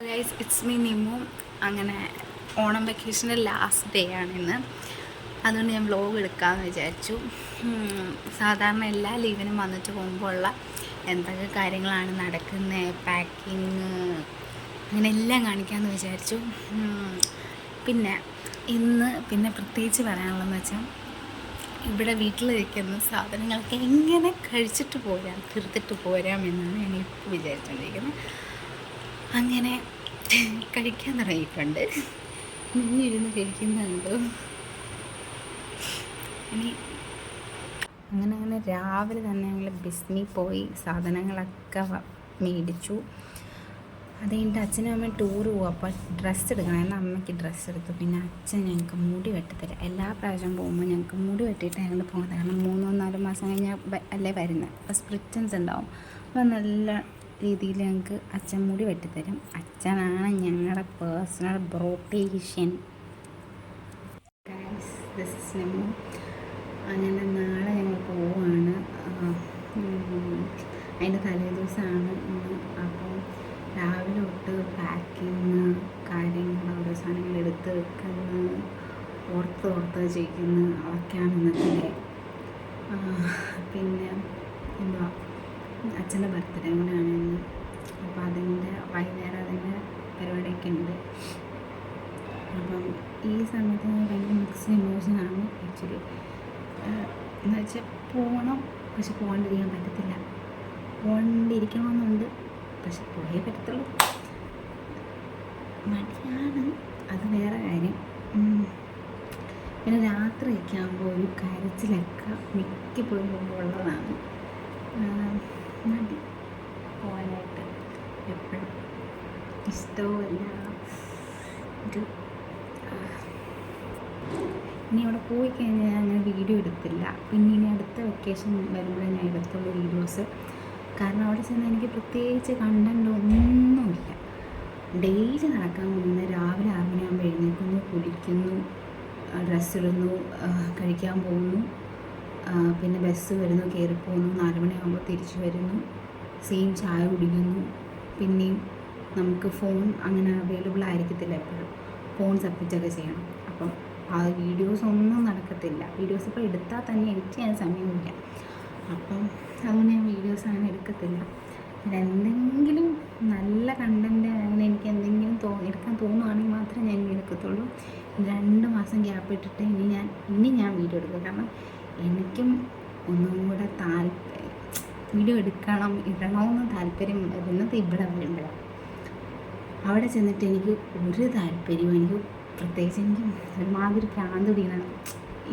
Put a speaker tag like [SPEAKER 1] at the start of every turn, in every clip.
[SPEAKER 1] Guys, it's me Nimu. അങ്ങനെ Onam വെക്കേഷൻ്റെ last day ആണിന്ന്. അതുകൊണ്ട് ഞാൻ വ്ലോഗ് എടുക്കാമെന്ന് വിചാരിച്ചു. സാധാരണ എല്ലാ ലീവിനും വന്നിട്ട് പോകുമ്പോൾ ഉള്ള എന്തൊക്കെ കാര്യങ്ങളാണ് നടക്കുന്നത്, പാക്കിങ്, അങ്ങനെ എല്ലാം കാണിക്കാമെന്ന് വിചാരിച്ചു. പിന്നെ പ്രത്യേകിച്ച് പറയാനുള്ളതെന്ന് വെച്ചാൽ, ഇവിടെ വീട്ടിൽ വയ്ക്കുന്ന സാധനങ്ങളൊക്കെ എങ്ങനെ കഴിച്ചിട്ട് പോരാം, തീർത്തിട്ട് പോരാം എന്നാണ് ഞാൻ ഇപ്പോൾ വിചാരിച്ചുകൊണ്ടിരിക്കുന്നത്. അങ്ങനെ കഴിക്കാൻ തുടങ്ങിയിട്ടുണ്ട്. ഇരുന്ന് കഴിക്കുന്നുണ്ട്. ഇനി അങ്ങനെ രാവിലെ തന്നെ ഞങ്ങൾ ബിസ്മി പോയി സാധനങ്ങളൊക്കെ മേടിച്ചു. അത് കഴിഞ്ഞിട്ട് അച്ഛനും അമ്മയും ടൂറ് പോകും. അപ്പോൾ ഡ്രസ്സ് എടുക്കണം. എന്നാൽ അമ്മയ്ക്ക് ഡ്രസ്സ് എടുത്തു. പിന്നെ അച്ഛൻ ഞങ്ങൾക്ക് മുടി വെട്ടിത്തരാം. എല്ലാ പ്രാവശ്യം പോകുമ്പോൾ ഞങ്ങൾക്ക് മുടി വെട്ടിയിട്ട് ഞങ്ങൾ പോകുന്നത്. കാരണം 3-4 മാസം കഴിഞ്ഞാൽ അല്ലേ വരുന്നത്. അപ്പോൾ സ്പ്ലിറ്റൻസ് ഉണ്ടാവും. അപ്പോൾ നല്ല രീതിയിൽ ഞങ്ങൾക്ക് അച്ഛൻ മുടി വെട്ടിത്തരും. അച്ഛനാണ് ഞങ്ങളുടെ പേഴ്സണൽ ബ്യൂട്ടീഷ്യൻ. അങ്ങനെ നാളെ ഞങ്ങൾ പോവുകയാണ്. അതിൻ്റെ തലേ ദിവസമാണ് ഇന്ന്. അപ്പോൾ രാവിലെ തൊട്ട് പാക്കിങ് കാര്യങ്ങൾ, ഓരോ സാധനങ്ങൾ എടുത്ത് വെക്കുന്നു, ഓർത്ത് ചെയ്യുന്നു. അതൊക്കെയാണ് ഇന്നത്തെ. പിന്നെ എന്തുവാ, അച്ഛൻ്റെ ബർത്ത്ഡേ കൂടെയാണ് ഇന്ന്. അപ്പോൾ അതിൻ്റെ വൈകുന്നേരം അതിൻ്റെ പരിപാടിയൊക്കെ ഉണ്ട്. അപ്പം ഈ സമയത്ത് ഞാൻ ഭയങ്കര മിക്സ്ഡ് ഇമോഷനാണ് ആക്ച്വലി. എന്ന് വെച്ചാൽ പോകണം, പക്ഷെ പോകാണ്ടിരിക്കാൻ പറ്റത്തില്ല. പോകാണ്ടിരിക്കണമെന്നുണ്ട്, പക്ഷെ പോയേ പറ്റത്തുള്ളൂ. മടിയാണ്, അത് വേറെ കാര്യം. പിന്നെ രാത്രിയൊക്കെ ആകുമ്പോൾ ഒരു കരച്ചിലൊക്കെ മിക്കപ്പോഴും പോകുമ്പോൾ ഉള്ളതാണ്. മടി പോകാനായിട്ട് എപ്പോഴും ഇഷ്ടവുമല്ല. ഇനി അവിടെ പോയി കഴിഞ്ഞാൽ ഞാൻ അങ്ങനെ വീഡിയോ എടുത്തില്ല. പിന്നെ ഇനി അടുത്ത വെക്കേഷൻ വരുമ്പോഴേ ഞാൻ എടുത്തുള്ളൂ വീഡിയോസ്. കാരണം അവിടെ ചെന്ന് എനിക്ക് പ്രത്യേകിച്ച് കണ്ടൻ്റ് ഒന്നുമില്ല. ഡെയിലി നടക്കാൻ പോകുന്ന രാവിലെ 6 മണിയാകുമ്പോൾ എഴുന്നേൽക്കുന്നു, കുളിക്കുന്നു, ഡ്രസ്സ് ഇടുന്നു, കഴിക്കാൻ പോകുന്നു, പിന്നെ ബസ് വരുന്നു, കയറിപ്പോകുന്നു, 4 മണിയാകുമ്പോൾ തിരിച്ചു വരുന്നു, സെയിം ചായ കുടിക്കുന്നു. പിന്നെയും നമുക്ക് ഫോൺ അങ്ങനെ അവൈലബിൾ ആയിരിക്കത്തില്ല എപ്പോഴും. ഫോൺ സബ്മിറ്റൊക്കെ ചെയ്യണം. അപ്പം ആ വീഡിയോസ് ഒന്നും നടക്കത്തില്ല. വീഡിയോസ് ഇപ്പോൾ എടുത്താൽ തന്നെ എഡിറ്റ് ചെയ്യാൻ സമയമില്ല. അപ്പം അതുകൊണ്ട് ഞാൻ വീഡിയോസ് അങ്ങനെ എടുക്കത്തില്ല. എന്തെങ്കിലും നല്ല കണ്ടൻറ്റ് അങ്ങനെ എനിക്ക് എന്തെങ്കിലും എടുക്കാൻ തോന്നുകയാണെങ്കിൽ മാത്രമേ ഞാൻ എടുക്കത്തുള്ളൂ. 2 മാസം ഗ്യാപ്പ് ഇട്ടിട്ട് ഇനി ഞാൻ വീഡിയോ എടുക്കും. കാരണം എനിക്കും ഒന്നും കൂടെ വീഡിയോ എടുക്കണം, ഇടണമെന്ന് താല്പര്യം വരുന്നത് ഇവിടെ വരുമ്പോഴാണ്. അവിടെ ചെന്നിട്ട് എനിക്ക് ഒരു താല്പര്യവും, എനിക്ക് പ്രത്യേകിച്ച് എനിക്ക് ഒരുമാതിരി ഭ്രാന്ത് പിടിക്കണം,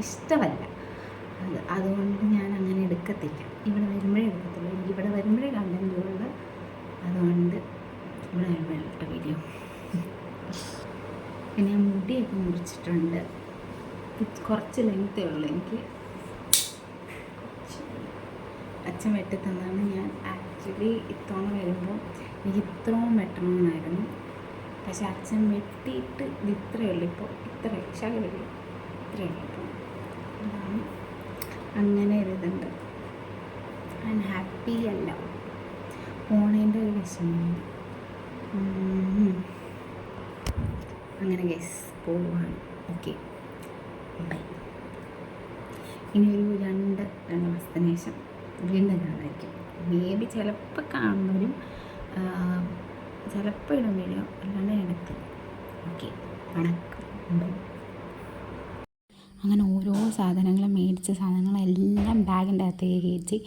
[SPEAKER 1] ഇഷ്ടമല്ല. അതുകൊണ്ട് ഞാൻ അങ്ങനെ എടുക്കത്തില്ല. ഇവിടെ വരുമ്പോഴേ എടുക്കത്തുള്ളൂ. എനിക്ക് ഇവിടെ വരുമ്പോഴേ കണ്ടൻറ്റുള്ളൂ. അതുകൊണ്ട് ഇവിടെ വരുമ്പോഴേ ഇട്ട വീഡിയോ. പിന്നെ ഞാൻ മുടിയൊക്കെ മുറിച്ചിട്ടുണ്ട്. കുറച്ച് ലെങ്ത്തേ ഉള്ളൂ. എനിക്ക് അച്ഛൻ വെട്ടിത്തന്നാണ്. ഞാൻ ആക്ച്വലി ഇത്തവണ വരുമ്പോൾ എനിക്ക് ഇത്രയും വെട്ടണമെന്നായിരുന്നു. പക്ഷെ അച്ഛൻ വെട്ടിയിട്ട് ഇത്രയേ ഉള്ളൂ. ഇപ്പോൾ ഇത്രയും ശകലേ ഇത്രയേ ഉള്ളൂ. ഇപ്പോൾ അതാണ് അങ്ങനെ ഒരിതുണ്ട്. ഞാൻ ഹാപ്പി അല്ല, പോണേൻ്റെ ഒരു വിഷമമുണ്ട്. അങ്ങനെ ഗൈസ് പോവാണ്. Okay, bye. ഇനി ഒരു 2 മാസത്തിന് ശേഷം വീണ്ടും കാണാമായിരിക്കും. മേ ചിലപ്പോൾ കാണുന്നവരും ചിലപ്പോൾ ഇടും വീഡിയോ, അല്ലാണ്ട് എടുത്തില്ല. ഓക്കെ, വണക്കം, ബൈ. അങ്ങനെ ഓരോ സാധനങ്ങളും മേടിച്ച സാധനങ്ങളെല്ലാം ബാഗിൻ്റെ അകത്തേക്ക് കയറ്റി.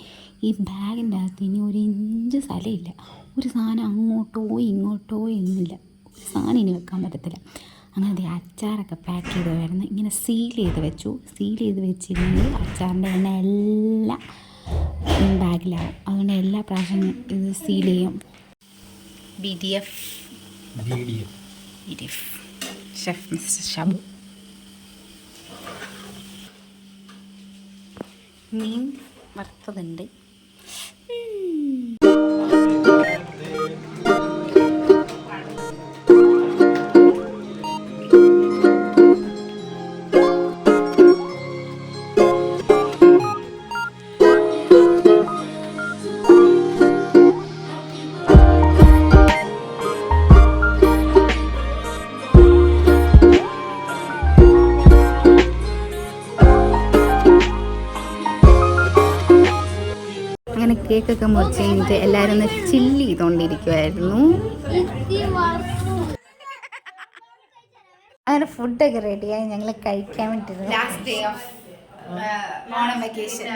[SPEAKER 1] ഈ ബാഗിൻ്റെ അകത്ത് ഇനി 1 ഇഞ്ച് സ്ഥലമില്ല. ഒരു സാധനം അങ്ങോട്ടോ ഇങ്ങോട്ടോ എന്നില്ല. ഒരു സാധനം ഇനി വെക്കാൻ പറ്റത്തില്ല. അങ്ങനെ അച്ചാറൊക്കെ പാക്ക് ചെയ്ത് വരുന്നത് ഇങ്ങനെ സീൽ ചെയ്ത് വെച്ചു. സീൽ ചെയ്ത് വെച്ചിരുന്നെങ്കിൽ അച്ചാറിൻ്റെ എണ്ണ എല്ലാം ബാഗിലാവും. അതുകൊണ്ട് എല്ലാ പ്രാവശ്യം ഇത് സീൽ ചെയ്യും. BDF chef mister Shabu. മീൻ വറുത്തതുണ്ട്. കേക്കൊക്കെ മുറിച്ച് കഴിഞ്ഞിട്ട് എല്ലാവരും ഒന്ന് ചില്ല് ചെയ്തുകൊണ്ടിരിക്കുമായിരുന്നു. അങ്ങനെ ഫുഡൊക്കെ റെഡിയായി ഞങ്ങൾ കഴിക്കാൻ വേണ്ടിയിരുന്നു. Last day of Onam vacation.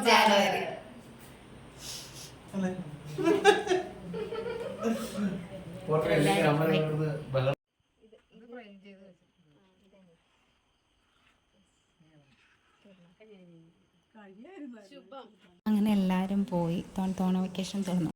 [SPEAKER 1] January. അങ്ങനെ എല്ലാവരും പോയി. ഓണം വെക്കേഷൻ തുറന്നു.